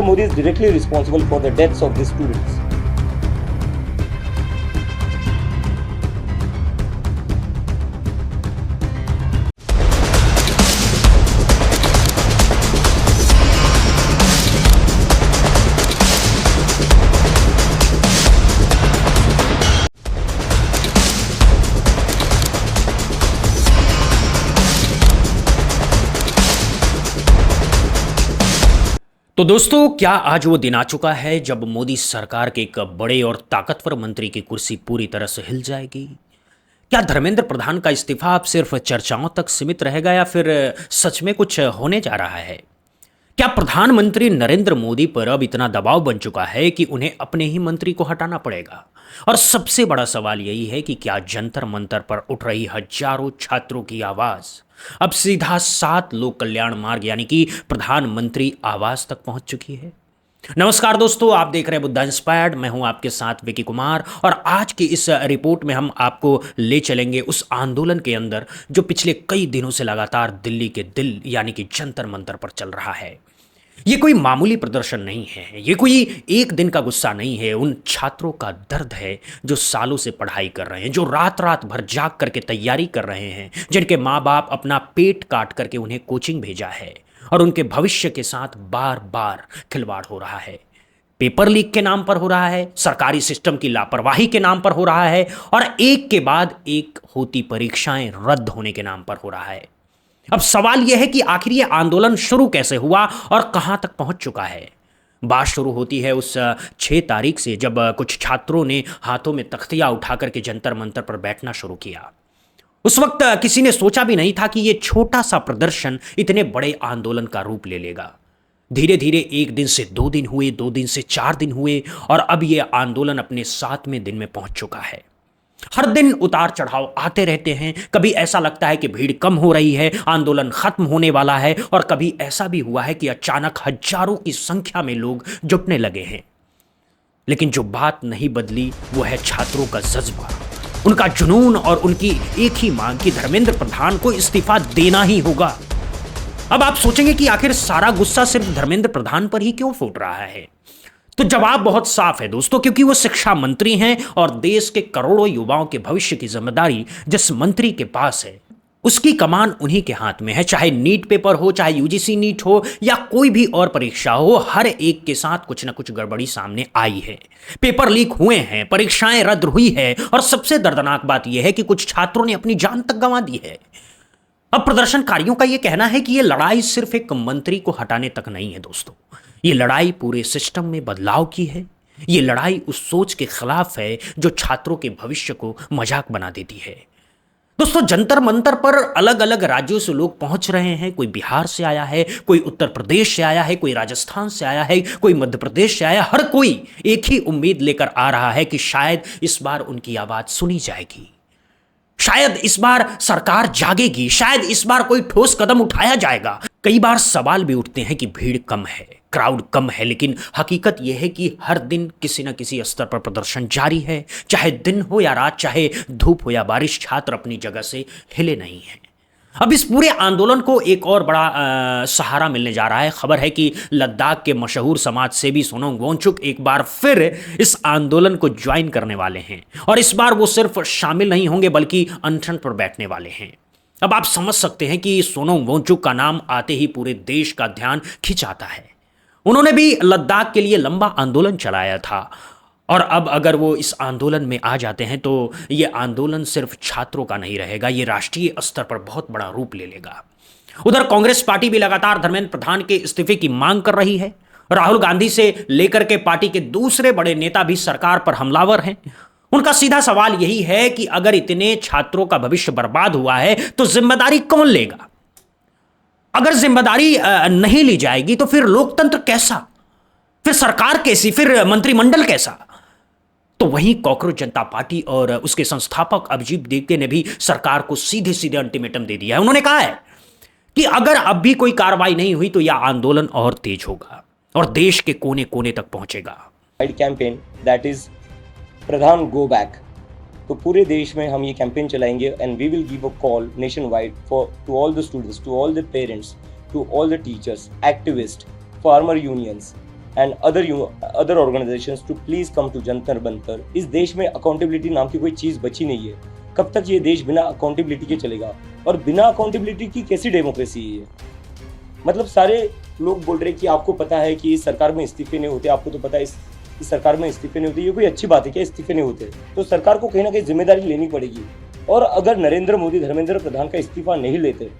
Modi is directly responsible for the deaths of these students. तो दोस्तों, क्या आज वो दिन आ चुका है जब मोदी सरकार के एक बड़े और ताकतवर मंत्री की कुर्सी पूरी तरह से हिल जाएगी? क्या धर्मेंद्र प्रधान का इस्तीफा अब सिर्फ चर्चाओं तक सीमित रहेगा या फिर सच में कुछ होने जा रहा है? क्या प्रधानमंत्री नरेंद्र मोदी पर अब इतना दबाव बन चुका है कि उन्हें अपने ही मंत्री को हटाना पड़ेगा? और सबसे बड़ा सवाल यही है कि क्या जंतर मंतर पर उठ रही हजारों छात्रों की आवाज अब सीधा 7 लोक कल्याण मार्ग यानी कि प्रधानमंत्री आवास तक पहुंच चुकी है? नमस्कार दोस्तों, आप देख रहे हैं बुद्धा इंस्पायर्ड। मैं हूं आपके साथ विकी कुमार और आज की इस रिपोर्ट में हम आपको ले चलेंगे उस आंदोलन के अंदर जो पिछले कई दिनों से लगातार दिल्ली के दिल यानी कि जंतर मंतर पर चल रहा है। ये कोई मामूली प्रदर्शन नहीं है, ये कोई एक दिन का गुस्सा नहीं है। उन छात्रों का दर्द है जो सालों से पढ़ाई कर रहे हैं, जो रात रात भर जाग करके तैयारी कर रहे हैं, जिनके माँ बाप अपना पेट काट करके उन्हें कोचिंग भेजा है और उनके भविष्य के साथ बार बार खिलवाड़ हो रहा है। पेपर लीक के नाम पर हो रहा है, सरकारी सिस्टम की लापरवाही के नाम पर हो रहा है और एक के बाद एक होती परीक्षाएं रद्द होने के नाम पर हो रहा है। अब सवाल यह है कि आखिर ये आंदोलन शुरू कैसे हुआ और कहां तक पहुंच चुका है। बात शुरू होती है उस 6 तारीख से जब कुछ छात्रों ने हाथों में तख्तियां उठा करके जंतर मंतर पर बैठना शुरू किया। उस वक्त किसी ने सोचा भी नहीं था कि ये छोटा सा प्रदर्शन इतने बड़े आंदोलन का रूप ले लेगा। धीरे धीरे 1 दिन से 2 दिन हुए, 2 दिन से 4 दिन हुए और अब ये आंदोलन अपने 7वें दिन में पहुंच चुका है। हर दिन उतार चढ़ाव आते रहते हैं। कभी ऐसा लगता है कि भीड़ कम हो रही है, आंदोलन खत्म होने वाला है, और कभी ऐसा भी हुआ है कि अचानक हजारों की संख्या में लोग जुटने लगे हैं। लेकिन जो बात नहीं बदली वो है छात्रों का जज्बा, उनका जुनून और उनकी एक ही मांग कि धर्मेंद्र प्रधान को इस्तीफा देना ही होगा। अब आप सोचेंगे कि आखिर सारा गुस्सा सिर्फ धर्मेंद्र प्रधान पर ही क्यों फूट रहा है? तो जवाब बहुत साफ है दोस्तों, क्योंकि वो शिक्षा मंत्री हैं और देश के करोड़ों युवाओं के भविष्य की जिम्मेदारी जिस मंत्री के पास है उसकी कमान उन्हीं के हाथ में है। चाहे नीट पेपर हो, चाहे यूजीसी नीट हो या कोई भी और परीक्षा हो, हर एक के साथ कुछ ना कुछ गड़बड़ी सामने आई है। पेपर लीक हुए हैं, परीक्षाएं रद्द हुई है और सबसे दर्दनाक बात यह है कि कुछ छात्रों ने अपनी जान तक गंवा दी है। अब प्रदर्शनकारियों का यह कहना है कि यह लड़ाई सिर्फ एक मंत्री को हटाने तक नहीं है दोस्तों, ये लड़ाई पूरे सिस्टम में बदलाव की है। ये लड़ाई उस सोच के खिलाफ है जो छात्रों के भविष्य को मजाक बना देती है। दोस्तों, जंतर मंतर पर अलग अलग राज्यों से लोग पहुंच रहे हैं। कोई बिहार से आया है, कोई उत्तर प्रदेश से आया है, कोई राजस्थान से आया है, कोई मध्य प्रदेश से आया। हर कोई एक ही उम्मीद लेकर आ रहा है कि शायद इस बार उनकी आवाज सुनी जाएगी, शायद इस बार सरकार जागेगी, शायद इस बार कोई ठोस कदम उठाया जाएगा। कई बार सवाल भी उठते हैं कि भीड़ कम है, क्राउड कम है, लेकिन हकीकत यह है कि हर दिन किसी न किसी स्तर पर प्रदर्शन जारी है। चाहे दिन हो या रात, चाहे धूप हो या बारिश, छात्र अपनी जगह से हिले नहीं हैं। अब इस पूरे आंदोलन को एक और बड़ा सहारा मिलने जा रहा है। खबर है कि लद्दाख के मशहूर समाज सेवी सोनम वांगचुक एक बार फिर इस आंदोलन को ज्वाइन करने वाले हैं और इस बार वो सिर्फ शामिल नहीं होंगे बल्कि अनशन पर बैठने वाले हैं। अब आप समझ सकते हैं कि सोनम वांगचुक का नाम आते ही पूरे देश का ध्यान खिंचाता है। उन्होंने भी लद्दाख के लिए लंबा आंदोलन चलाया था और अब अगर वो इस आंदोलन में आ जाते हैं तो ये आंदोलन सिर्फ छात्रों का नहीं रहेगा, ये राष्ट्रीय स्तर पर बहुत बड़ा रूप ले लेगा। उधर कांग्रेस पार्टी भी लगातार धर्मेंद्र प्रधान के इस्तीफे की मांग कर रही है। राहुल गांधी से लेकर के पार्टी के दूसरे बड़े नेता भी सरकार पर हमलावर हैं। उनका सीधा सवाल यही है कि अगर इतने छात्रों का भविष्य बर्बाद हुआ है तो जिम्मेदारी कौन लेगा? अगर जिम्मेदारी नहीं ली जाएगी तो फिर लोकतंत्र कैसा, फिर सरकार कैसी, फिर मंत्रिमंडल कैसा? तो वहीं कॉकरोच जनता पार्टी और उसके संस्थापक अभिजीत देवके ने भी सरकार को सीधे सीधे अल्टीमेटम दे दिया है। उन्होंने कहा है कि अगर अब भी कोई कार्रवाई नहीं हुई तो यह आंदोलन और तेज होगा और देश के कोने कोने तक पहुंचेगा। Campaign that is Pradhan go back, तो पूरे देश में हम ये कैंपेन चलाएंगे and we will give a call nation for to all the students, to all the parents, to all the teachers, activist, farmer unions and other organisations to please come to Jantar Mantar. इस देश में accountability नाम की कोई चीज बची नहीं है। कब तक ये देश बिना अकाउंटेबिलिटी के चलेगा? और बिना अकाउंटेबिलिटी की कैसी डेमोक्रेसी है? मतलब सारे लोग बोल रहे हैं कि आपको पता है कि इस सरकार में इस्तीफे नहीं होते, आपको तो पता है इस सरकार में इस्तीफे नहीं होते। ये कोई अच्छी बात है क्या इस्तीफे नहीं होते? तो सरकार को कहीं ना कहीं जिम्मेदारी लेनी पड़ेगी। और अगर नरेंद्र मोदी धर्मेंद्र प्रधान का इस्तीफा नहीं लेते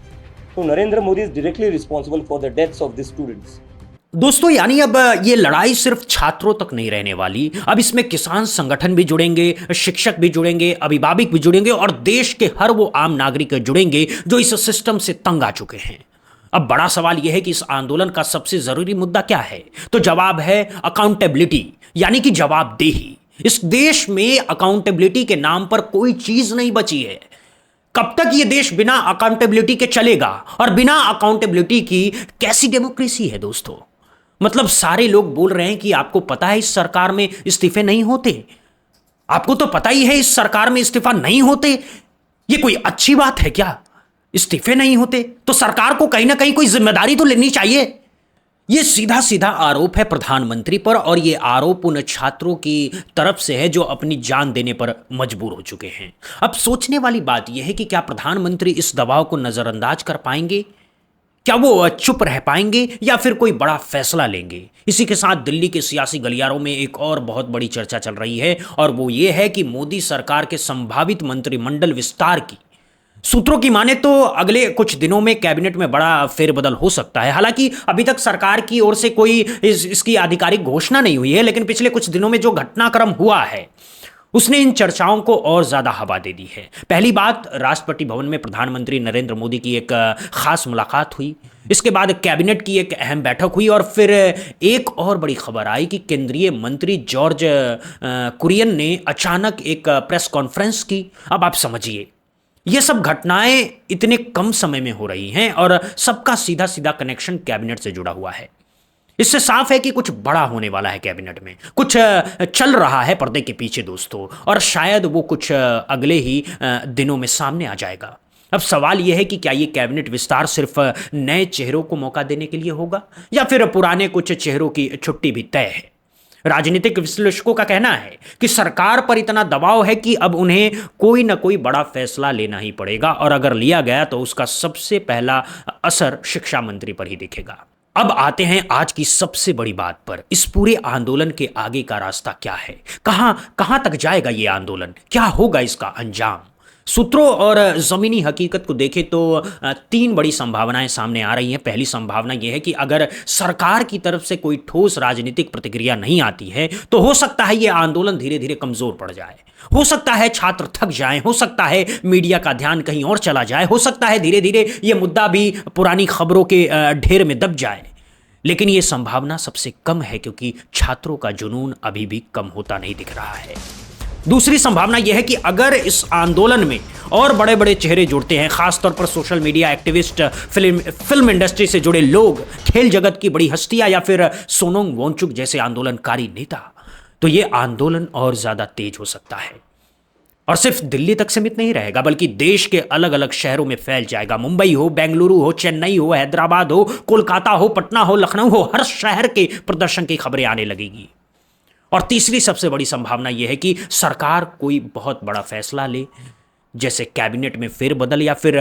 तो Narendra Modi is directly responsible for the deaths of the students. दोस्तों, यानी अब ये लड़ाई सिर्फ छात्रों तक नहीं रहने वाली। अब इसमें किसान संगठन भी जुड़ेंगे, शिक्षक भी जुड़ेंगे, अभिभावक भी जुड़ेंगे और देश के हर वो आम नागरिक जुड़ेंगे जो इस सिस्टम से तंग आ चुके हैं। अब बड़ा सवाल यह है कि इस आंदोलन का सबसे जरूरी मुद्दा क्या है? तो जवाब है अकाउंटेबिलिटी, यानी कि जवाबदेही। इस देश में अकाउंटेबिलिटी के नाम पर कोई चीज नहीं बची है। कब तक यह देश बिना अकाउंटेबिलिटी के चलेगा? और बिना अकाउंटेबिलिटी की कैसी डेमोक्रेसी है दोस्तों? मतलब सारे लोग बोल रहे हैं कि आपको पता है इस सरकार में इस्तीफे नहीं होते, आपको तो पता ही है इस सरकार में इस्तीफा नहीं होते। ये कोई अच्छी बात है क्या? इस्तीफे नहीं होते तो सरकार को कहीं ना कहीं कोई जिम्मेदारी तो लेनी चाहिए। यह सीधा सीधा आरोप है प्रधानमंत्री पर, और यह आरोप उन छात्रों की तरफ से है जो अपनी जान देने पर मजबूर हो चुके हैं। अब सोचने वाली बात यह है कि क्या प्रधानमंत्री इस दबाव को नजरअंदाज कर पाएंगे? क्या वो चुप रह पाएंगे या फिर कोई बड़ा फैसला लेंगे? इसी के साथ दिल्ली के सियासी गलियारों में एक और बहुत बड़ी चर्चा चल रही है, और वो ये है कि मोदी सरकार के संभावित मंत्रिमंडल विस्तार की। सूत्रों की माने तो अगले कुछ दिनों में कैबिनेट में बड़ा फेरबदल हो सकता है। हालांकि अभी तक सरकार की ओर से कोई इसकी आधिकारिक घोषणा नहीं हुई है, लेकिन पिछले कुछ दिनों में जो घटनाक्रम हुआ है उसने इन चर्चाओं को और ज्यादा हवा दे दी है। पहली बात, राष्ट्रपति भवन में प्रधानमंत्री नरेंद्र मोदी की एक खास मुलाकात हुई। इसके बाद कैबिनेट की एक अहम बैठक हुई, और फिर एक और बड़ी खबर आई कि केंद्रीय मंत्री जॉर्ज कुरियन ने अचानक एक प्रेस कॉन्फ्रेंस की। अब आप समझिए, ये सब घटनाएं इतने कम समय में हो रही हैं और सबका सीधा सीधा कनेक्शन कैबिनेट से जुड़ा हुआ है। इससे साफ है कि कुछ बड़ा होने वाला है कैबिनेट में, कुछ चल रहा है पर्दे के पीछे दोस्तों, और शायद वो कुछ अगले ही दिनों में सामने आ जाएगा। अब सवाल यह है कि क्या ये कैबिनेट विस्तार सिर्फ नए चेहरों को मौका देने के लिए होगा, या फिर पुराने कुछ चेहरों की छुट्टी भी तय है? राजनीतिक विश्लेषकों का कहना है कि सरकार पर इतना दबाव है कि अब उन्हें कोई ना कोई बड़ा फैसला लेना ही पड़ेगा, और अगर लिया गया तो उसका सबसे पहला असर शिक्षा मंत्री पर ही दिखेगा। अब आते हैं आज की सबसे बड़ी बात पर। इस पूरे आंदोलन के आगे का रास्ता क्या है? कहां तक जाएगा ये आंदोलन? क्या होगा इसका अंजाम? सूत्रों और जमीनी हकीकत को देखें तो तीन बड़ी संभावनाएं सामने आ रही हैं। पहली संभावना यह है कि अगर सरकार की तरफ से कोई ठोस राजनीतिक प्रतिक्रिया नहीं आती है तो हो सकता है यह आंदोलन धीरे धीरे कमजोर पड़ जाए, हो सकता है छात्र थक जाएं, हो सकता है मीडिया का ध्यान कहीं और चला जाए, हो सकता है धीरे धीरे यह मुद्दा भी पुरानी खबरों के ढेर में दब जाए। लेकिन यह संभावना सबसे कम है क्योंकि छात्रों का जुनून अभी भी कम होता नहीं दिख रहा है। दूसरी संभावना यह है कि अगर इस आंदोलन में और बड़े बड़े चेहरे जुड़ते हैं, खासतौर पर social media activist, film industry से जुड़े लोग, खेल जगत की बड़ी हस्तियां या फिर सोनम वांगचुक जैसे आंदोलनकारी नेता, तो यह आंदोलन और ज्यादा तेज हो सकता है और सिर्फ दिल्ली तक सीमित नहीं रहेगा बल्कि देश के अलग अलग शहरों में फैल जाएगा। मुंबई हो, बेंगलुरु हो, चेन्नई हो, हैदराबाद हो, कोलकाता हो, पटना हो, लखनऊ हो, हर शहर के प्रदर्शन की खबरें आने लगेगी। और तीसरी सबसे बड़ी संभावना यह है कि सरकार कोई बहुत बड़ा फैसला ले, जैसे कैबिनेट में फेरबदल या फिर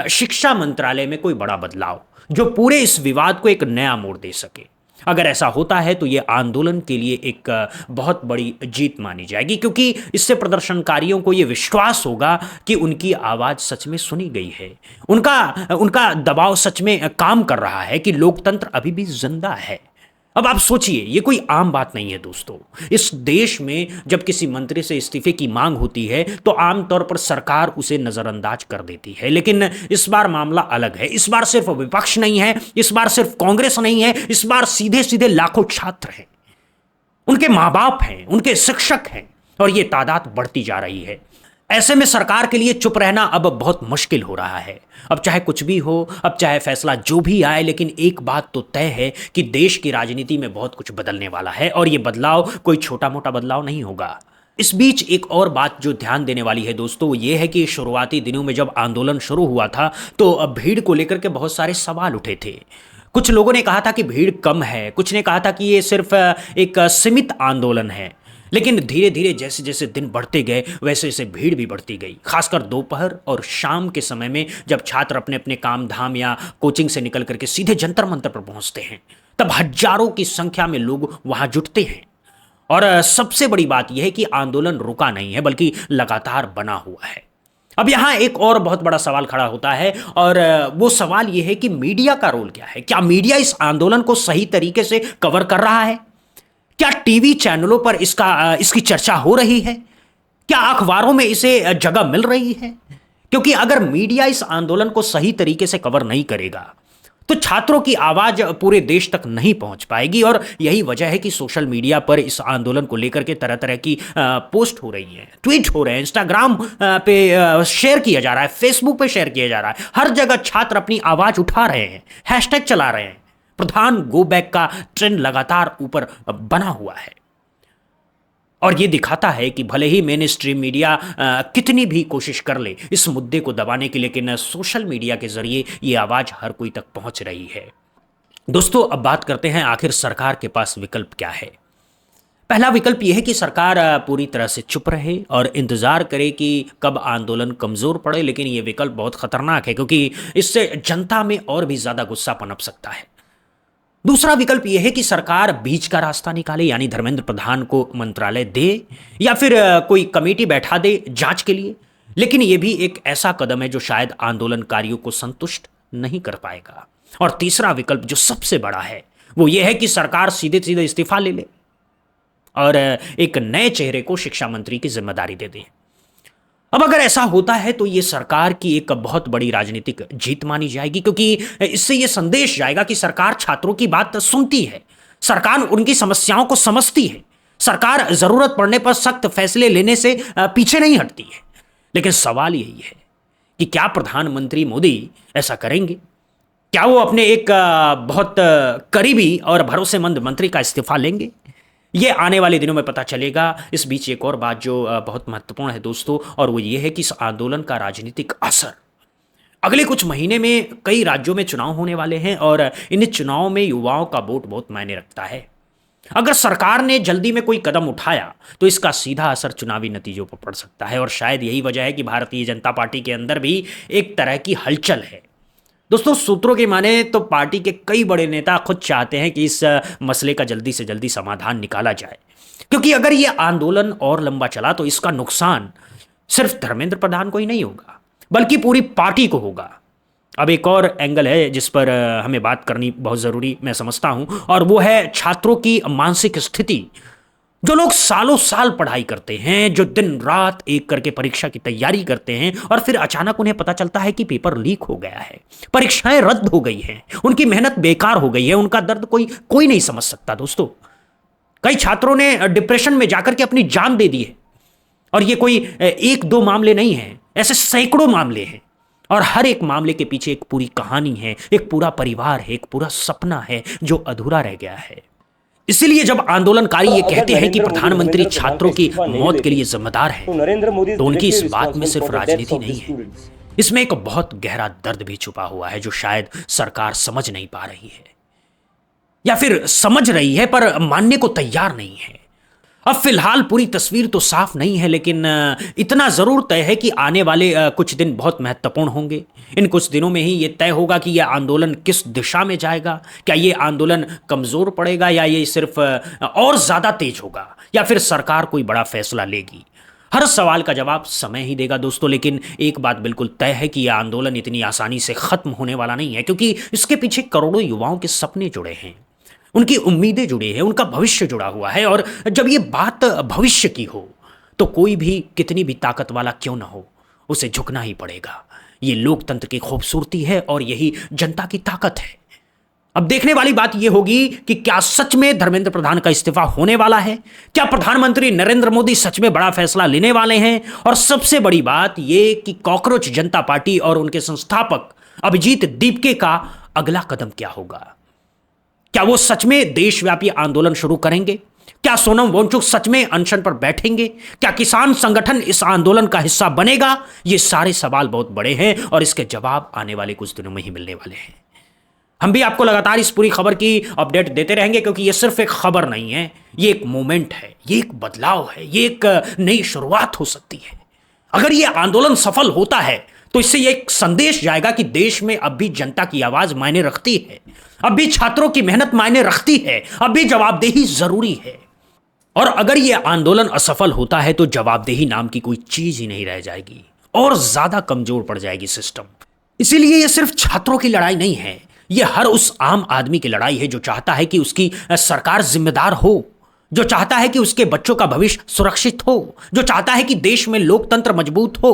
शिक्षा मंत्रालय में कोई बड़ा बदलाव, जो पूरे इस विवाद को एक नया मोड़ दे सके। अगर ऐसा होता है तो यह आंदोलन के लिए एक बहुत बड़ी जीत मानी जाएगी, क्योंकि इससे प्रदर्शनकारियों को यह विश्वास होगा कि उनकी आवाज सच में सुनी गई है, उनका दबाव सच में काम कर रहा है, कि लोकतंत्र अभी भी जिंदा है। अब आप सोचिए, ये कोई आम बात नहीं है दोस्तों। इस देश में जब किसी मंत्री से इस्तीफे की मांग होती है तो आमतौर पर सरकार उसे नजरअंदाज कर देती है, लेकिन इस बार मामला अलग है। इस बार सिर्फ विपक्ष नहीं है, इस बार सिर्फ कांग्रेस नहीं है, इस बार सीधे सीधे लाखों छात्र हैं, उनके माँ बाप हैं, उनके शिक्षक हैं, और ये तादाद बढ़ती जा रही है। ऐसे में सरकार के लिए चुप रहना अब बहुत मुश्किल हो रहा है। अब चाहे कुछ भी हो, अब चाहे फैसला जो भी आए, लेकिन एक बात तो तय है कि देश की राजनीति में बहुत कुछ बदलने वाला है, और ये बदलाव कोई छोटा मोटा बदलाव नहीं होगा। इस बीच एक और बात जो ध्यान देने वाली है दोस्तों, वो ये है कि शुरुआती दिनों में जब आंदोलन शुरू हुआ था तो भीड़ को लेकर के बहुत सारे सवाल उठे थे। कुछ लोगों ने कहा था कि भीड़ कम है, कुछ ने कहा था कि ये सिर्फ एक सीमित आंदोलन है। लेकिन धीरे धीरे जैसे जैसे दिन बढ़ते गए वैसे वैसे भीड़ भी बढ़ती गई, खासकर दोपहर और शाम के समय में जब छात्र अपने अपने काम धाम या कोचिंग से निकल करके सीधे जंतर मंतर पर पहुंचते हैं, तब हजारों की संख्या में लोग वहां जुटते हैं। और सबसे बड़ी बात यह है कि आंदोलन रुका नहीं है बल्कि लगातार बना हुआ है। अब यहां एक और बहुत बड़ा सवाल खड़ा होता है, और वो सवाल यह है कि मीडिया का रोल क्या है। क्या मीडिया इस आंदोलन को सही तरीके से कवर कर रहा है? क्या टीवी चैनलों पर इसकी चर्चा हो रही है? क्या अखबारों में इसे जगह मिल रही है? क्योंकि अगर मीडिया इस आंदोलन को सही तरीके से कवर नहीं करेगा तो छात्रों की आवाज पूरे देश तक नहीं पहुंच पाएगी। और यही वजह है कि सोशल मीडिया पर इस आंदोलन को लेकर के तरह तरह की पोस्ट हो रही है, ट्वीट हो रहे हैं, इंस्टाग्राम पे शेयर किया जा रहा है, फेसबुक पे शेयर किया जा रहा है। हर जगह छात्र अपनी आवाज उठा रहे हैं, हैशटैग चला रहे हैं। प्रधान गो बैक का ट्रेंड लगातार ऊपर बना हुआ है, और यह दिखाता है कि भले ही मेन स्ट्रीम मीडिया कितनी भी कोशिश कर ले इस मुद्दे को दबाने की, लेकिन सोशल मीडिया के जरिए यह आवाज हर कोई तक पहुंच रही है। दोस्तों, अब बात करते हैं आखिर सरकार के पास विकल्प क्या है। पहला विकल्प यह है कि सरकार पूरी तरह से चुप रहे और इंतजार करे कि कब आंदोलन कमजोर पड़े, लेकिन यह विकल्प बहुत खतरनाक है क्योंकि इससे जनता में और भी ज्यादा गुस्सा पनप सकता है। दूसरा विकल्प यह है कि सरकार बीच का रास्ता निकाले, यानी धर्मेंद्र प्रधान को मंत्रालय दे या फिर कोई कमेटी बैठा दे जांच के लिए। लेकिन यह भी एक ऐसा कदम है जो शायद आंदोलनकारियों को संतुष्ट नहीं कर पाएगा। और तीसरा विकल्प जो सबसे बड़ा है वो यह है कि सरकार सीधे सीधे इस्तीफा ले ले और एक नए चेहरे को शिक्षा मंत्री की जिम्मेदारी दे दे। अब अगर ऐसा होता है तो ये सरकार की एक बहुत बड़ी राजनीतिक जीत मानी जाएगी, क्योंकि इससे ये संदेश जाएगा कि सरकार छात्रों की बात सुनती है, सरकार उनकी समस्याओं को समझती है, सरकार जरूरत पड़ने पर सख्त फैसले लेने से पीछे नहीं हटती है। लेकिन सवाल यही है कि क्या प्रधानमंत्री मोदी ऐसा करेंगे? क्या वो अपने एक बहुत करीबी और भरोसेमंद मंत्री का इस्तीफा लेंगे? ये आने वाले दिनों में पता चलेगा। इस बीच एक और बात जो बहुत महत्वपूर्ण है दोस्तों, और वो ये है कि इस आंदोलन का राजनीतिक असर अगले कुछ महीने में कई राज्यों में चुनाव होने वाले हैं, और इन चुनावों में युवाओं का वोट बहुत मायने रखता है। अगर सरकार ने जल्दी में कोई कदम उठाया तो इसका सीधा असर चुनावी नतीजों पर पड़ सकता है, और शायद यही वजह है कि भारतीय जनता पार्टी के अंदर भी एक तरह की हलचल है। दोस्तों, सूत्रों की माने तो पार्टी के कई बड़े नेता खुद चाहते हैं कि इस मसले का जल्दी से जल्दी समाधान निकाला जाए, क्योंकि अगर यह आंदोलन और लंबा चला तो इसका नुकसान सिर्फ धर्मेंद्र प्रधान को ही नहीं होगा बल्कि पूरी पार्टी को होगा। अब एक और एंगल है जिस पर हमें बात करनी बहुत जरूरी मैं समझता हूं, और वो है छात्रों की मानसिक स्थिति। जो लोग सालों साल पढ़ाई करते हैं, जो दिन रात एक करके परीक्षा की तैयारी करते हैं, और फिर अचानक उन्हें पता चलता है कि पेपर लीक हो गया है, परीक्षाएं रद्द हो गई हैं, उनकी मेहनत बेकार हो गई है, उनका दर्द कोई नहीं समझ सकता। दोस्तों, कई छात्रों ने डिप्रेशन में जाकर के अपनी जान दे दी है, और ये कोई एक दो मामले नहीं है, ऐसे सैकड़ों मामले हैं, और हर एक मामले के पीछे एक पूरी कहानी है, एक पूरा परिवार है, एक पूरा सपना है जो अधूरा रह गया है। इसीलिए जब आंदोलनकारी ये कहते हैं कि प्रधानमंत्री छात्रों की मौत के लिए जिम्मेदार है, तो उनकी इस बात में सिर्फ राजनीति नहीं है, इसमें एक बहुत गहरा दर्द भी छुपा हुआ है जो शायद सरकार समझ नहीं पा रही है, या फिर समझ रही है पर मानने को तैयार नहीं है। अब फिलहाल पूरी तस्वीर तो साफ नहीं है, लेकिन इतना जरूर तय है कि आने वाले कुछ दिन बहुत महत्वपूर्ण होंगे। इन कुछ दिनों में ही ये तय होगा कि यह आंदोलन किस दिशा में जाएगा। क्या ये आंदोलन कमजोर पड़ेगा, या ये सिर्फ और ज्यादा तेज होगा, या फिर सरकार कोई बड़ा फैसला लेगी। हर सवाल का जवाब समय ही देगा दोस्तों, लेकिन एक बात बिल्कुल तय है कि यह आंदोलन इतनी आसानी से खत्म होने वाला नहीं है, क्योंकि इसके पीछे करोड़ों युवाओं के सपने जुड़े हैं, उनकी उम्मीदें जुड़ी हैं, उनका भविष्य जुड़ा हुआ है। और जब ये बात भविष्य की हो तो कोई भी कितनी भी ताकत वाला क्यों ना हो, उसे झुकना ही पड़ेगा। ये लोकतंत्र की खूबसूरती है और यही जनता की ताकत है। अब देखने वाली बात यह होगी कि क्या सच में धर्मेंद्र प्रधान का इस्तीफा होने वाला है, क्या प्रधानमंत्री नरेंद्र मोदी सच में बड़ा फैसला लेने वाले हैं, और सबसे बड़ी बात यह कि कॉकरोच जनता पार्टी और उनके संस्थापक अभिजीत दीपके का अगला कदम क्या होगा। क्या वो सच में देशव्यापी आंदोलन शुरू करेंगे? क्या सोनम वांगचुक सच में अनशन पर बैठेंगे? क्या किसान संगठन इस आंदोलन का हिस्सा बनेगा? ये सारे सवाल बहुत बड़े हैं और इसके जवाब आने वाले कुछ दिनों में ही मिलने वाले हैं। हम भी आपको लगातार इस पूरी खबर की अपडेट देते रहेंगे, क्योंकि ये सिर्फ एक खबर नहीं है, ये एक मोमेंट है, ये एक बदलाव है, ये एक नई शुरुआत हो सकती है। अगर ये आंदोलन सफल होता है तो इससे ये एक संदेश जाएगा कि देश में अब भी जनता की आवाज मायने रखती है, अब भी छात्रों की मेहनत मायने रखती है, अब भी जवाबदेही जरूरी है। और अगर ये आंदोलन असफल होता है तो जवाबदेही नाम की कोई चीज ही नहीं रह जाएगी और ज्यादा कमजोर पड़ जाएगी सिस्टम। इसीलिए ये सिर्फ छात्रों की लड़ाई नहीं है, ये हर उस आम आदमी की लड़ाई है जो चाहता है कि उसकी सरकार जिम्मेदार हो, जो चाहता है कि उसके बच्चों का भविष्य सुरक्षित हो, जो चाहता है कि देश में लोकतंत्र मजबूत हो।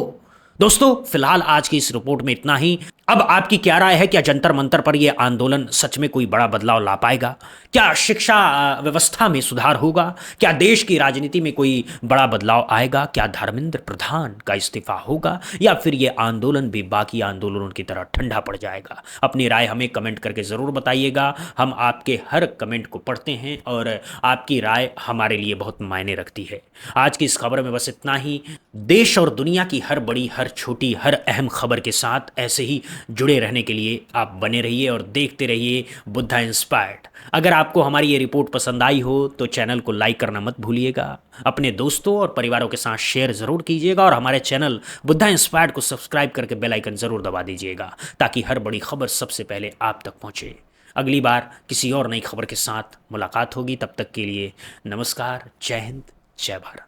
दोस्तों, फिलहाल आज की इस रिपोर्ट में इतना ही। अब आपकी क्या राय है? क्या जंतर मंतर पर यह आंदोलन सच में कोई बड़ा बदलाव ला पाएगा? क्या शिक्षा व्यवस्था में सुधार होगा? क्या देश की राजनीति में कोई बड़ा बदलाव आएगा? क्या धर्मेंद्र प्रधान का इस्तीफा होगा, या फिर यह आंदोलन भी बाकी आंदोलनों की तरह ठंडा पड़ जाएगा? अपनी राय हमें कमेंट करके जरूर बताइएगा। हम आपके हर कमेंट को पढ़ते हैं और आपकी राय हमारे लिए बहुत मायने रखती है। आज की इस खबर में बस इतना ही। देश और दुनिया की हर बड़ी, हर छोटी, हर अहम खबर के साथ ऐसे ही जुड़े रहने के लिए आप बने रहिए और देखते रहिए बुद्धा इंस्पायर्ड। अगर आपको हमारी ये रिपोर्ट पसंद आई हो तो चैनल को लाइक करना मत भूलिएगा, अपने दोस्तों और परिवारों के साथ शेयर जरूर कीजिएगा और हमारे चैनल बुद्धा इंस्पायर्ड को सब्सक्राइब करके बेल आइकन जरूर दबा दीजिएगा, ताकि हर बड़ी खबर सबसे पहले आप तक पहुंचे। अगली बार किसी और नई खबर के साथ मुलाकात होगी, तब तक के लिए नमस्कार, जय हिंद, जय भारत।